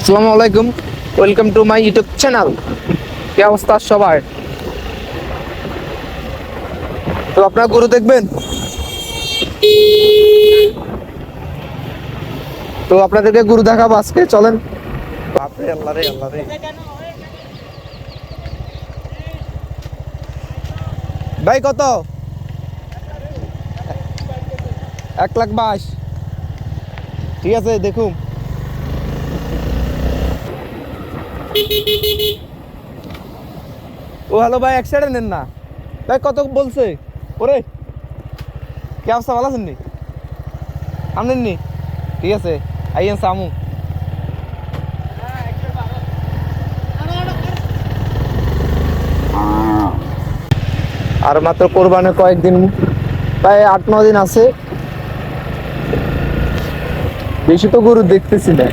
আসসালামু আলাইকুম, welcome to my YouTube channel. কি অবস্থা সবার? তো আপনারা গরু দেখবেন, তো আপনাদেরকে গরু দেখাবো আজকে, চলেন। বাপরে আল্লাহ রে আল্লাহ রে। ভাই কত? 1,22,000। ঠিক আছে, দেখুন। ও হ্যালো ভাই, এক সাইডে নেন না ভাই, কত বলছে? ওরে কি অবস্থা, ভালো আছেন নি? আনেন নি? ঠিক আছে, আইয়েন সামু। আর মাত্র কোরবানের কয়েকদিন, প্রায় 8-9 দিন আছে। বেশি তো গরু দেখতেছি না।